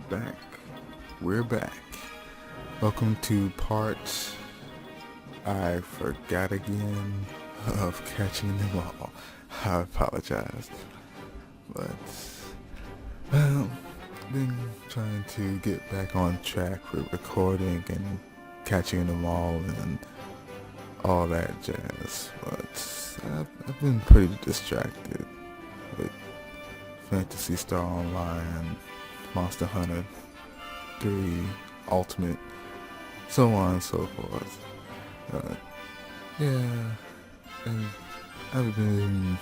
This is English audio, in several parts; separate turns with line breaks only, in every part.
back. We're back. Welcome to part, I forgot again, of Catching Them All. I apologize. But, well, been trying to get back on track with recording and catching them all and all that jazz. But I've been pretty distracted with Fantasy Star Online, Monster Hunter 3, Ultimate, so on and so forth. Yeah, and I've been,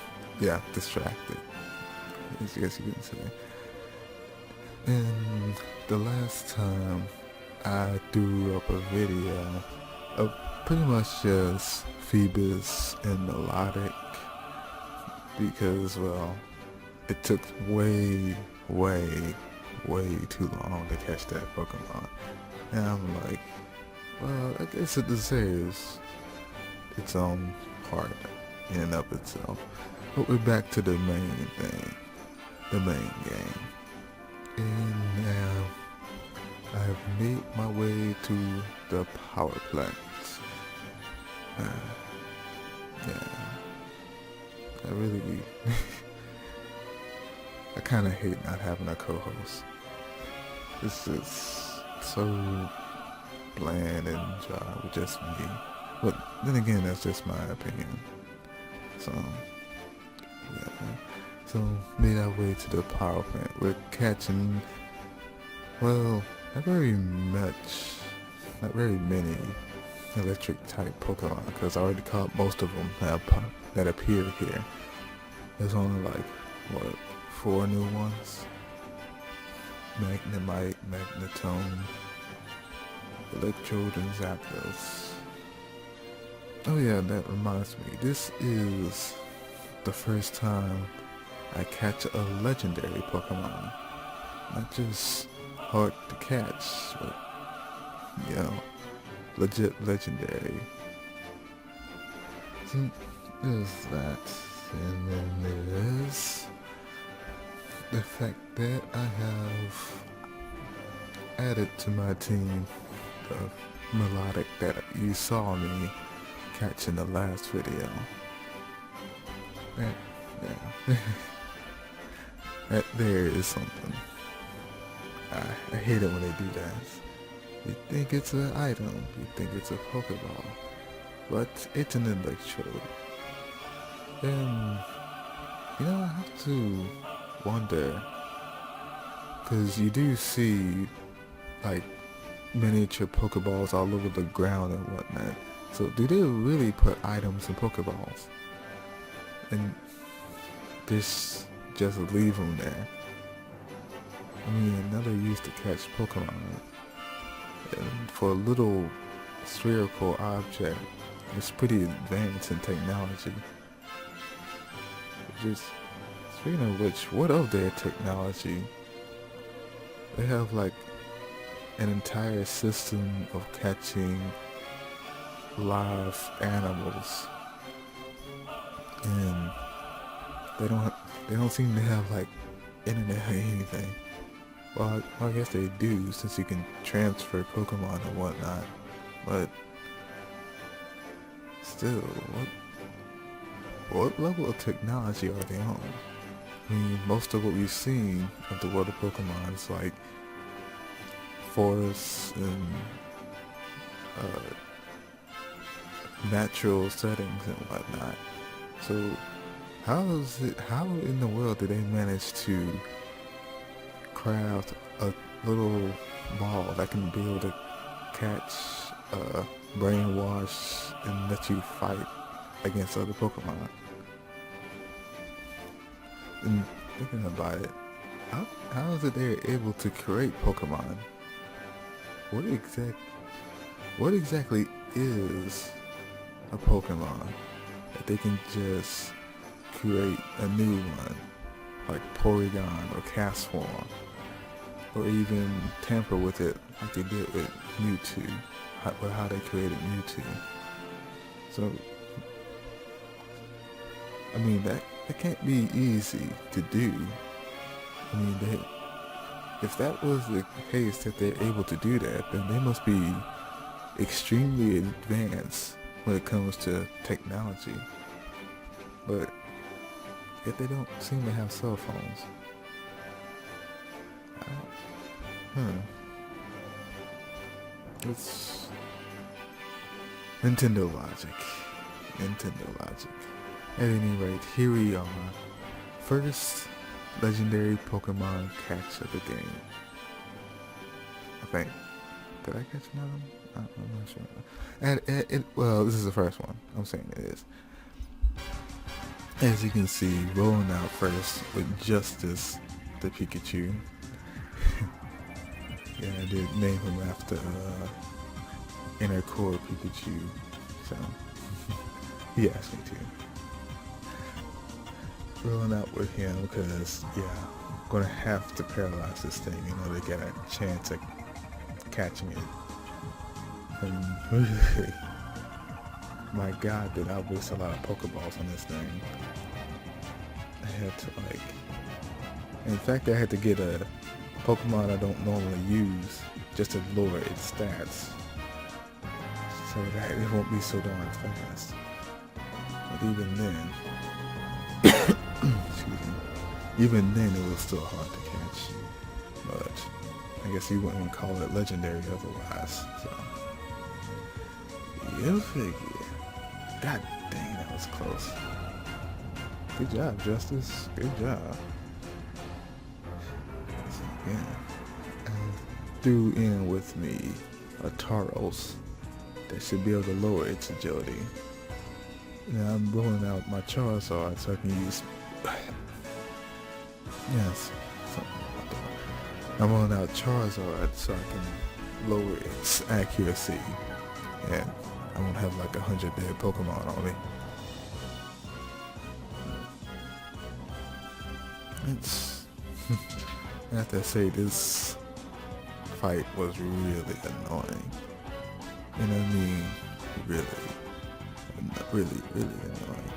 distracted, I guess you can say. And the last time I threw up a video of pretty much just Phoebus and Melodic because, well, it took way, way too long to catch that Pokemon. And I'm like, well, I guess it deserves its own part in and of itself. But we're back to the main thing, the main game. And now I've made my way to the power plant. Yeah, I really, I kind of hate not having a co-host. It's just so bland and dry with just me. But then again, that's just my opinion. So, yeah. So, made our way to the power plant. We're catching, well, not very many electric type Pokemon, because I already caught most of them that appear here. There's only like, what, 4 new ones? Magnemite, Magnetone, Electrode, and Zapdos. Oh yeah, that reminds me. This is the first time I catch a legendary Pokemon. Not just hard to catch, but, legit legendary. So there's that. And then there's the fact that I have added to my team the Melodic that you saw me catch in the last video. Yeah. That there is something. I hate it when they do that. You think it's an item, you think it's a Pokeball, but it's an Electrode. And, I have to wonder, because you do see, like, miniature Pokeballs all over the ground and whatnot. So do they really put items in Pokeballs? And just leave them there? I mean, another use to catch Pokemon. And for a little spherical object, it's pretty advanced in technology. Just, speaking of which, what of their technology? They have like an entire system of catching live animals, and they don't seem to have like internet or anything. Well, I guess they do, since you can transfer Pokemon and whatnot, but still, what level of technology are they on? I mean, most of what we've seen of the world of Pokemon is like forests and natural settings and whatnot. So how in the world did they manage to craft a little ball that can be able to catch, brainwash, and let you fight against other Pokemon? And thinking about it, how is it they're able to create Pokemon? What exactly is a Pokemon that they can just create a new one, like Porygon or Castform, or even tamper with it like they did with Mewtwo, how they created Mewtwo. So, I mean, that can't be easy to do. I mean, if that was the case that they're able to do that, then they must be extremely advanced when it comes to technology. But yet they don't seem to have cell phones. It's Nintendo logic. Nintendo logic. At any rate, here we are. First legendary Pokemon catch of the game. I think. Did I catch another one? I'm not sure. And well, this is the first one. I'm saying it is. As you can see, rolling out first with Justice the Pikachu. Yeah, I did name him after Inner Core Pikachu, so he asked me to. Rolling out with him because, yeah, I'm gonna have to paralyze this thing in order to get a chance at catching it. And my God, did I waste a lot of Pokeballs on this thing. I had to in fact, I had to get a Pokemon I don't normally use just to lower its stats so that it won't be so darn fast. But even then, excuse me, even then it was still hard to catch. But I guess you wouldn't call it legendary otherwise. So, you figure. God dang, that was close. Good job, Justice. Good job. Yeah. Threw in with me a Tauros that should be able to lower its agility. Now I'm rolling out my Charizard so I can use yes, something like that. I'm rolling out Charizard so I can lower its accuracy, and I won't have like 100 dead Pokemon on me. It's I have to say, this fight was really annoying. And I mean, really annoying.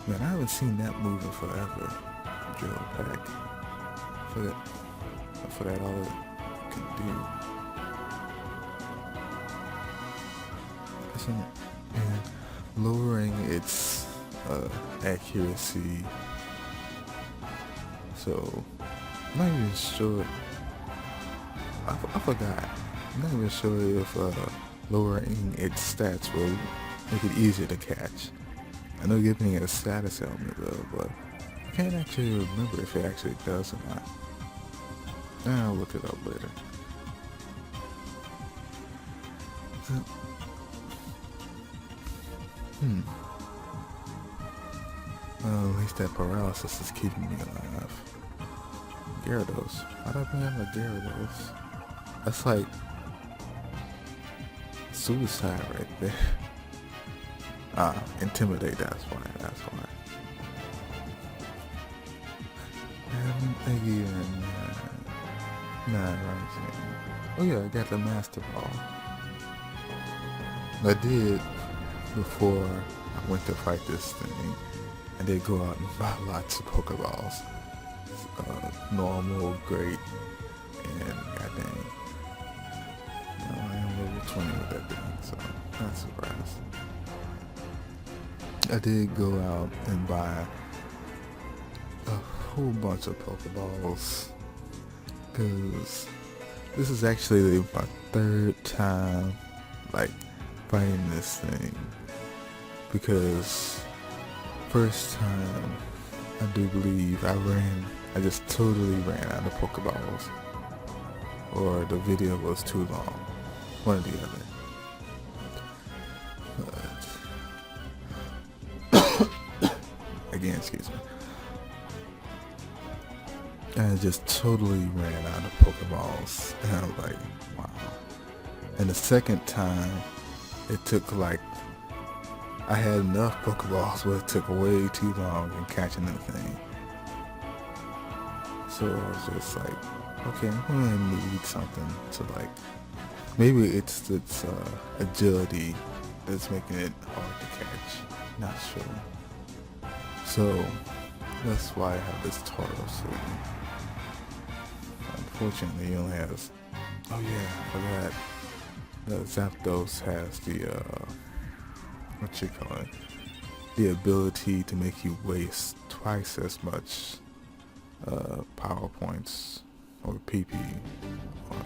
Man, I haven't seen that move in forever. Drill Peck. I forgot all it can do. And lowering its accuracy. So, I'm not even sure. I forgot. I'm not even sure if lowering its stats will make it easier to catch. I know giving it a status element though, but I can't actually remember if it actually does or not. I'll look it up later. So, well, at least that paralysis is keeping me alive. Gyarados. Why do I bring up a Gyarados? That's like suicide right there. Intimidate, that's why. Again, oh yeah, I got the Master Ball. I did, before I went to fight this thing, I did go out and buy lots of Pokeballs. Normal, great, and goddamn. I am level 20 with that thing, so not surprised. I did go out and buy a whole bunch of Pokeballs, because this is actually my third time fighting this thing, because first time I do believe I just totally ran out of Pokeballs, or the video was too long, one or the other. But again, excuse me, I just totally ran out of Pokeballs, and I was like, wow. And the second time, it took I had enough Pokeballs, but it took way too long in catching the thing. So I was just like, okay, I'm gonna need something to maybe it's agility that's making it hard to catch. Not sure. So that's why I have this Tauros here. unfortunately he only has, oh yeah, I forgot, the Zapdos has the, what you call it, the ability to make you waste twice as much power points or PP. Or,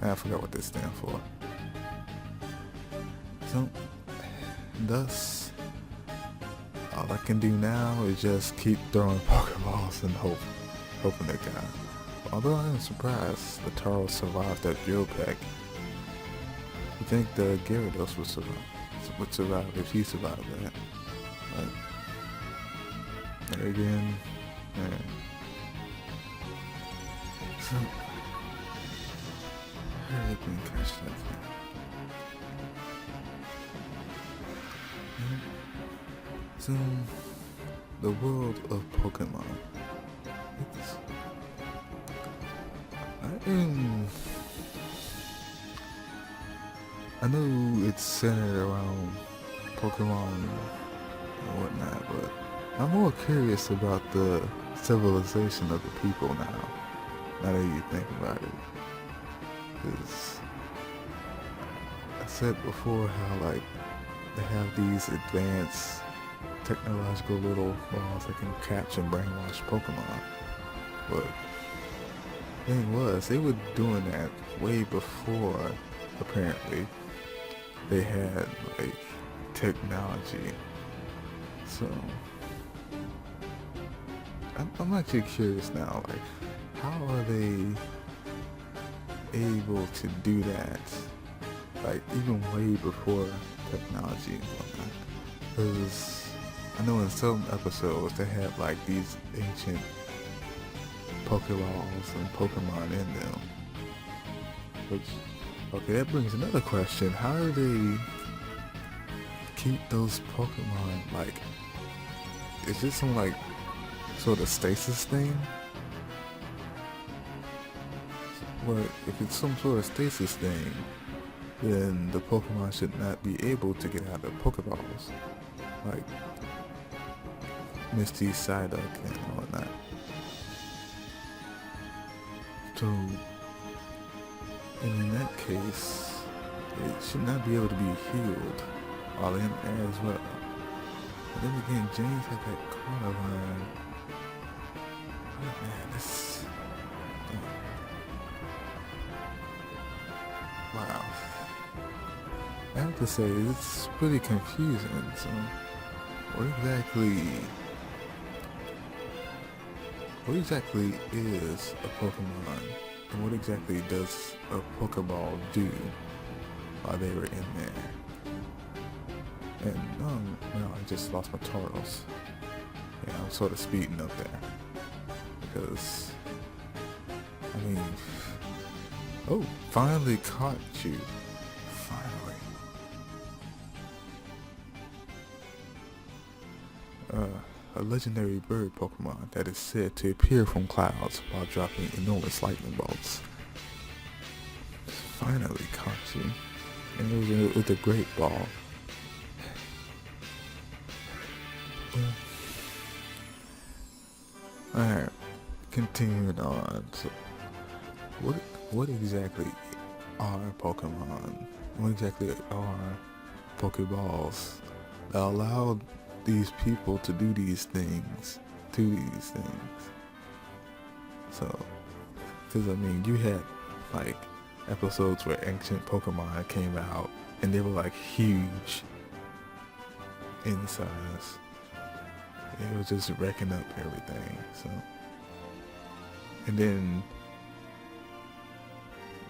I forgot what they stand for. So, thus, all I can do now is just keep throwing Pokeballs and hoping they got. Although I am surprised the Taro survived that drill pack. You think the Gyarados would survive if he survived that? But there again, yeah. So, hurry up and catch that thing. So, the world of Pokemon. I know it's centered around Pokemon and whatnot, but I'm more curious about the civilization of the people now. Now that you think about it, because I said before how like they have these advanced technological little balls that can catch and brainwash Pokemon, but the thing was they were doing that way before apparently they had like technology. So I'm actually curious now, like how are they able to do that, like even way before technology and whatnot? Because I know in some episodes they have like these ancient Pokeballs and Pokemon in them. Which, okay, that brings another question. How do they keep those Pokemon, like, is this some like sort of stasis thing? Well, if it's some sort of stasis thing, then the Pokemon should not be able to get out of Pokeballs. Like Misty, Psyduck, and whatnot. So, in that case, it should not be able to be healed while in there as well. But then again, James had that Carnivine. Oh man, this... Wow. I have to say, it's pretty confusing. So, what exactly is a Pokemon? And what exactly does a Pokeball do while they were in there? And no, I just lost my Tauros. Yeah, I'm sort of speeding up there. Because, I mean, oh, finally caught you. Finally. A legendary bird Pokemon that is said to appear from clouds while dropping enormous lightning bolts. Finally caught you. And it was with a great ball. Alright, continuing on. So, what exactly are Pokemon? What exactly are Pokeballs that allow these people to do these things to these things? So, because I mean, you had like episodes where ancient Pokemon came out and they were like huge in size. It was just wrecking up everything. So, and then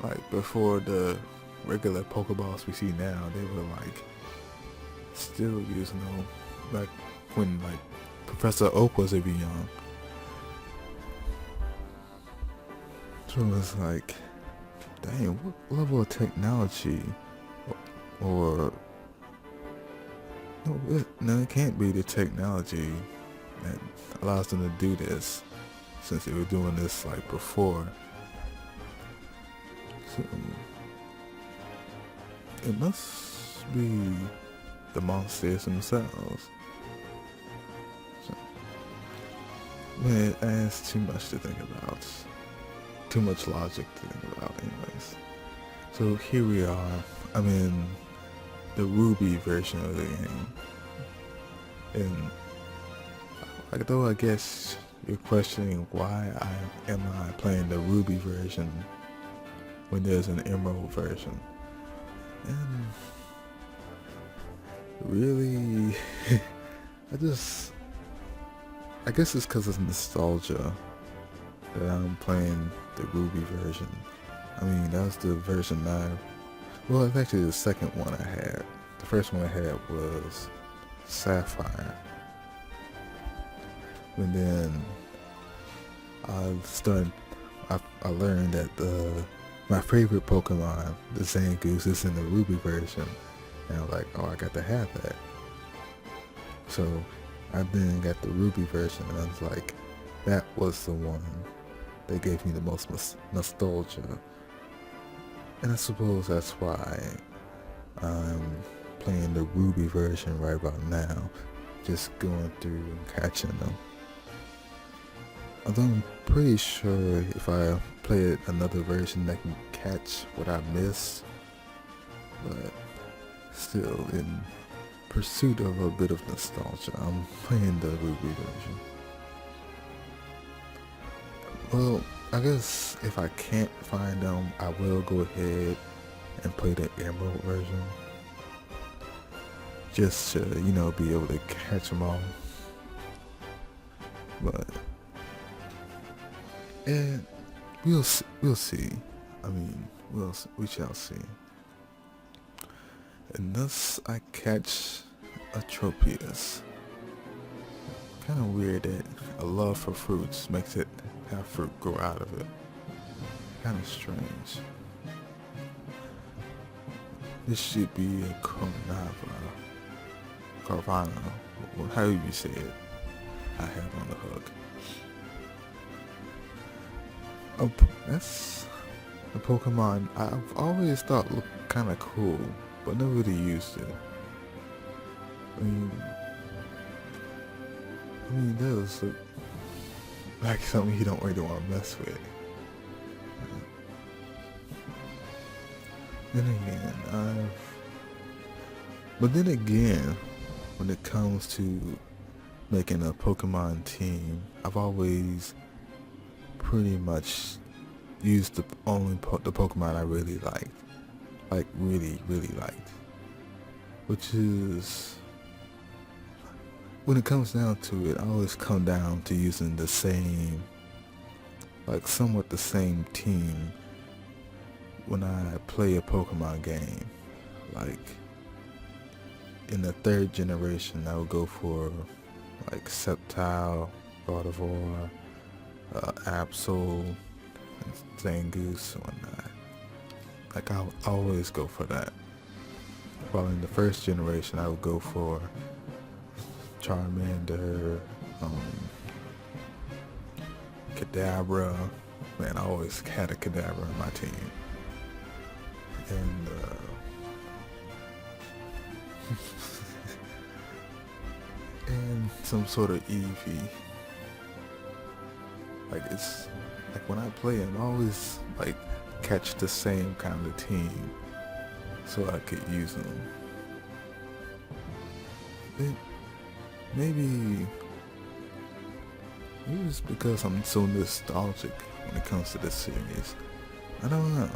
like before the regular Pokeballs we see now, they were like still using them like when like Professor Oak was even young. So it's like, dang, what level of technology or no, it can't be the technology that allows them to do this, since they were doing this like before. So it must be the monsters themselves. So, man, that's too much to think about. too much logic to think about anyways. So here we are. I'm in the Ruby version of the game. And though I guess you're questioning why am I playing the Ruby version when there's an Emerald version. And really, I guess it's because of nostalgia that I'm playing the Ruby version. I mean, that was the version well, it's actually the second one I had. The first one I had was Sapphire. And then I learned that my favorite Pokemon, the Zangoose, is in the Ruby version. And I was like, oh, I got to have that. So I then got the Ruby version, and I was like, that was the one that gave me the most nostalgia. And I suppose that's why I'm playing the Ruby version right about now, just going through and catching them. Although I'm pretty sure if I play another version I can catch what I missed, but still, in pursuit of a bit of nostalgia, I'm playing the Ruby version. Well, I guess if I can't find them, I will go ahead and play the Emerald version, just to, be able to catch them all. But and we'll see. I mean, we shall see. And thus I catch a Tropius. Kind of weird that a love for fruits makes it have fruit grow out of it. Kind of strange. This should be a Carvanha, however you say it. I have on the hook. That's a Pokemon I've always thought looked kind of cool, but never really used it. I mean, that does look like something you don't really want to mess with. Then again, when it comes to making a Pokemon team, I've always pretty much used the Pokemon I really liked. Like really, really liked. Which is, when it comes down to it, I always come down to using the same, somewhat the same team when I play a Pokemon game. Like, in the third generation, I would go for, Sceptile, Gardevoir, Absol, and Zangoose, and whatnot. I'll always go for that. While in the first generation, I would go for Charmander, Kadabra. Man, I always had a Kadabra on my team. And and some sort of Eevee. It's when I play them, I always catch the same kind of team so I could use them. Maybe it's because I'm so nostalgic when it comes to this series. I don't know.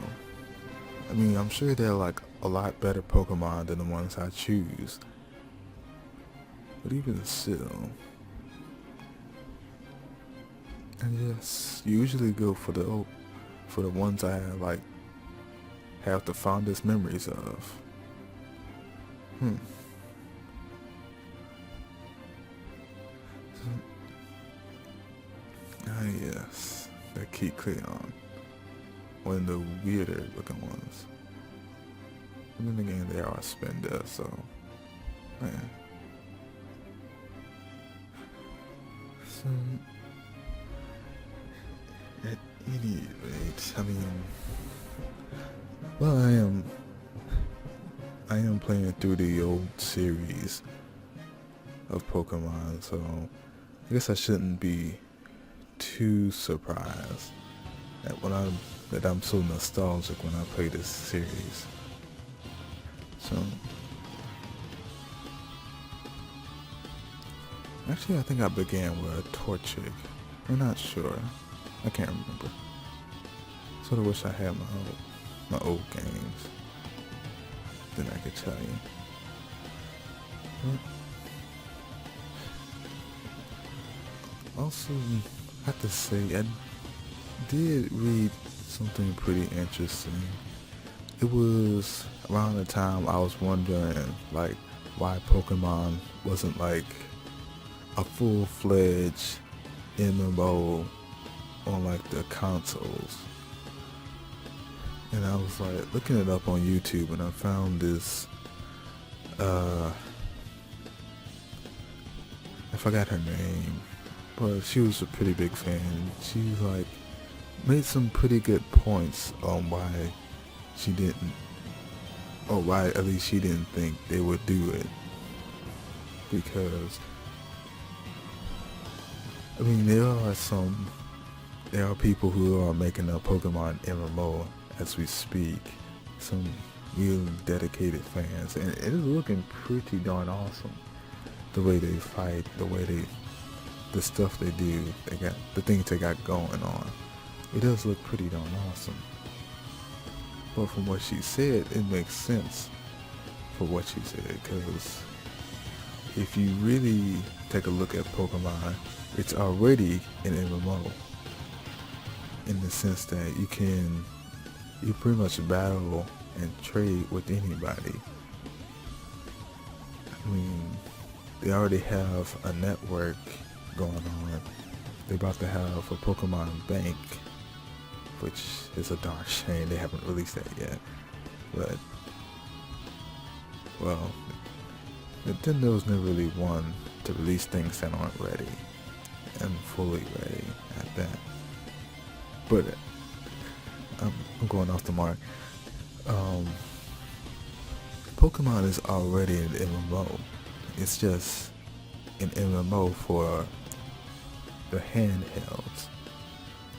I mean, I'm sure they're a lot better Pokemon than the ones I choose. But even still, I just usually go for the ones I have the fondest memories of. Yes, that Kecleon. One of the weirder looking ones. And then again, they are Spender, so man. So at any rate, I mean, well, I am playing through the old series of Pokemon, so I guess I shouldn't be too surprised that I'm so nostalgic when I play this series. So actually, I think I began with a Torchic. I'm not sure. I can't remember. Sort of wish I had my old games. Then I could tell you. But also, I have to say, I did read something pretty interesting. It was around the time I was wondering, like, why Pokemon wasn't like a full-fledged MMO on like the consoles. And I was like looking it up on YouTube, and I found this I forgot her name, but she was a pretty big fan. She like made some pretty good points on why she didn't, or why at least she didn't think they would do it. Because I mean, there are people who are making a Pokemon MMO as we speak. Some real dedicated fans, and it is looking pretty darn awesome. The way they fight, the stuff they do, the things they got going on. It does look pretty darn awesome. But from what she said, it makes sense for what she said, because if you really take a look at Pokemon, it's already an MMO in the sense that you pretty much battle and trade with anybody. I mean, they already have a network going on. They're about to have a Pokemon Bank, which is a darn shame they haven't released that yet. But, well, Nintendo's never really one to release things that aren't ready and fully ready at that. But I'm going off the mark. Pokemon is already an MMO. It's just an MMO for the handhelds,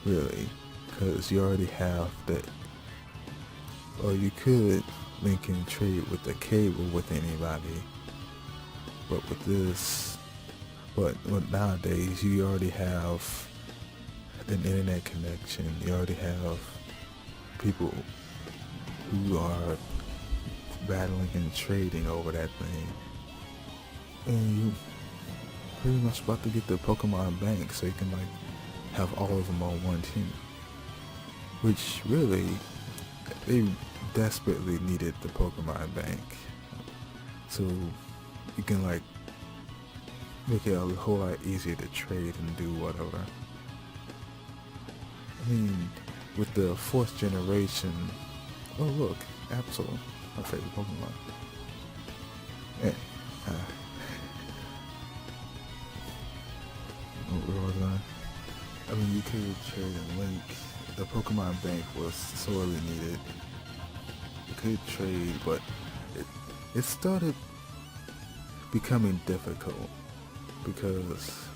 really, because you already have or you could link and trade with the cable with anybody, but with this, but nowadays you already have an internet connection. You already have people who are battling and trading over that thing, and you pretty much about to get the Pokemon Bank, so you can like have all of them on one team, which really they desperately needed the Pokemon Bank, so you can like make it a whole lot easier to trade and do whatever. I mean, with the 4th generation, oh look, Absol, my favorite Pokemon. Yeah. Where was I? I mean, you could trade and link. The Pokemon Bank was sorely needed. You could trade, but it started becoming difficult, because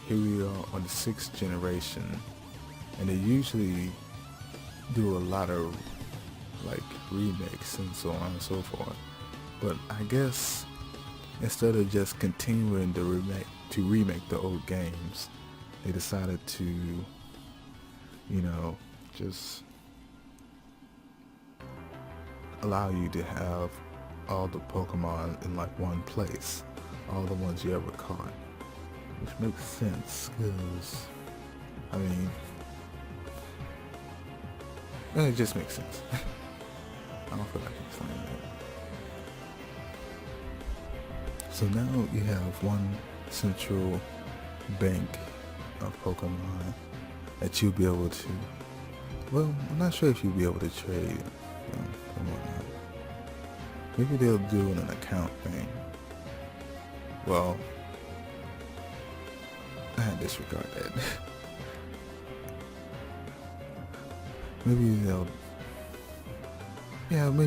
here we are on the 6th generation, and they usually do a lot of like remakes and so on and so forth. But I guess instead of just continuing to remake the old games, they decided to, just allow you to have all the Pokemon in like one place, all the ones you ever caught, which makes sense, because I mean, it just makes sense. I don't feel like explaining that. So now you have one central bank of Pokemon that you'll be able to, well, I'm not sure if you'll be able to trade and whatnot. Maybe they'll do an account thing. Well, I disregard that. Maybe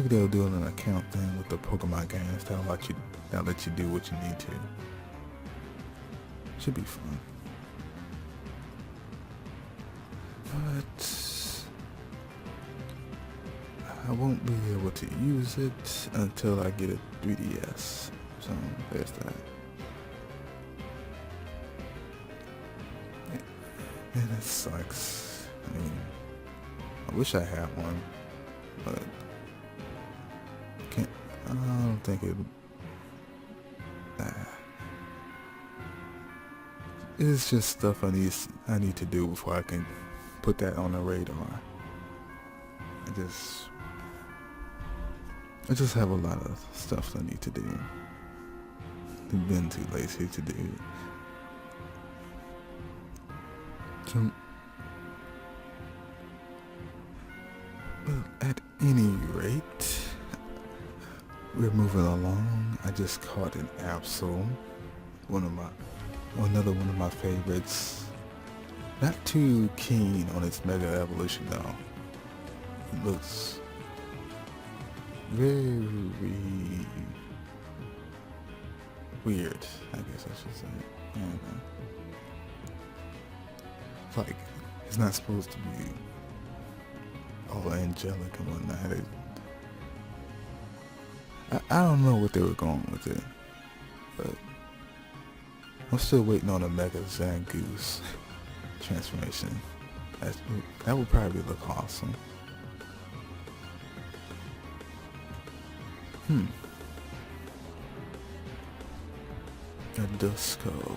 they'll do an account thing with the Pokemon games. That'll let you do what you need to. Should be fun. But won't be able to use it until I get a 3DS. So there's that. And it sucks. I mean, I wish I had one, but can't. I don't think it. It's just stuff I need to do before I can put that on the radar. I just have a lot of stuff I need to do. I've been too lazy to do. So, well, at any rate, we're moving along. I just caught an Absol, another one of my favorites. Not too keen on its Mega Evolution though. It looks very weird, I guess I should say. I don't know. It's like, it's not supposed to be all angelic and whatnot. I don't know what they were going with it, but I'm still waiting on a Mega Zangoose transformation. That would probably look awesome. A Duskull.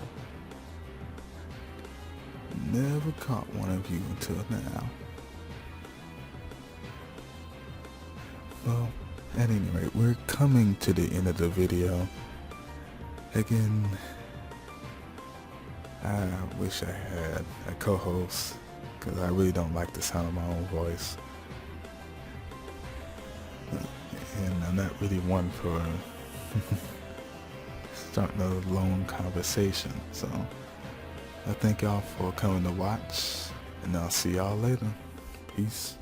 Never caught one of you until now. Well, at any rate, we're coming to the end of the video. Again, I wish I had a co-host, because I really don't like the sound of my own voice. And I'm not really one for starting a long conversation. So I thank y'all for coming to watch, and I'll see y'all later. Peace.